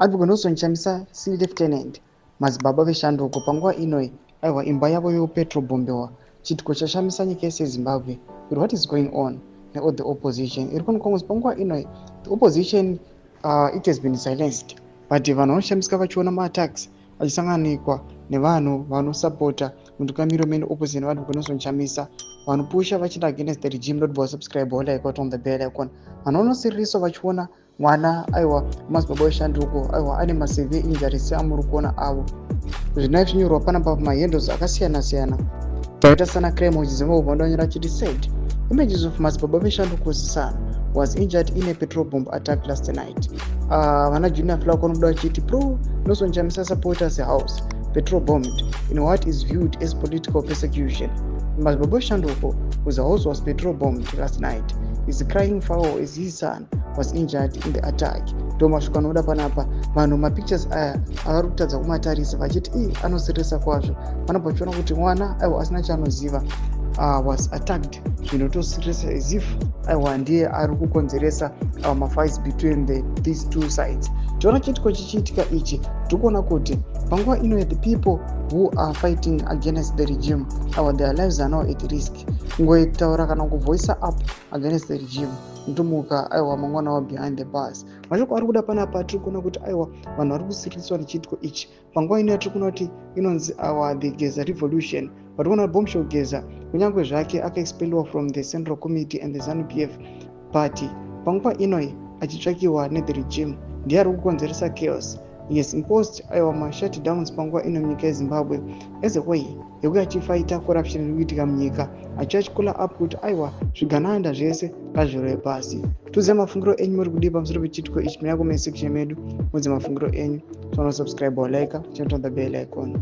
advocanosonshamisa si lieutenant madzibaba veshanduko panguva inoi aiwa imba yavo yopetrobombewa chiitiko chashamisa nyika yese yezimbabwe. But what is going on with the opposition? Iri kunokongozi panguva inoi the opposition it has been silenced, but vanhu vanoshamisika vachiona maattacks achisanganikwa nevanhu vanosapota mutungamiri wemene opposition vadvocanosonshamisa vanopusha vachida against the regime. Not subscribe or like on the bell icon. Vanhu vanosiririswa vachiona mwana aiwa madzibaba veshanduko aiwa ane masevere injuries amuri kuona avo zvinai zvinyorwa panapa pamahandles akasiyana siyana taita sana crime uchizimavhanda vanyora chiti said images of madzibaba veshanduko son was injured in a petrol bomb attack last night. Vana junior flag vanobuda vachiti pro nosonshamisa supporters house petrol bombed in what is viewed as political persecution. Madzibaba veshanduko whose house was petrol bombed last night is crying foul as his son was injured in the attack. Ndomashuka anoda panapa vanhu mapictures aya avari kutadza kumatarisa vachiti anosirisa kwazvo. Vanobva vachiona kuti mwana aiwa asina chaanoziva was attacked zvinotosirisa as if aiwa ndiye ari kukonzeresa mafights between these two sides. Tiona chiitiko chichiitika ichi tikuona kuti panguva ino the people who are fighting against the regime their lives are now at risk. Ngoitaura kana kuvoisa up against the regime ntomuka aiwa mangwana wa behind the bars. Mashoko ari kuda panapa tiri kuona kuti aiwa vanhu vari kusiriswa nechiitiko ichi panguva ino tiri kuona kuti inonzi the Geza revolution. Vatikuona Bombshell Geza kunyange zvake akaexpellwa from the Central Committee and the ZANU-PF party panguva inoi achitsvakiwa nethe regime ndiye ari kukonzeresa chaos. Yes, imposed aiwa mashutdowns panguva ino munyika yezimbabwe as a way yekuti achifaita corruption iri kuitika munyika achikula up kuti aiwa zvigananda zvese ngazvirove pasi. Tuzive mafungiro enyu muri kudii pamusoro pechiitiko ichi mune comment section medu. Mudze mafungiro enyu. Subscribe or like, turn on the bell icon.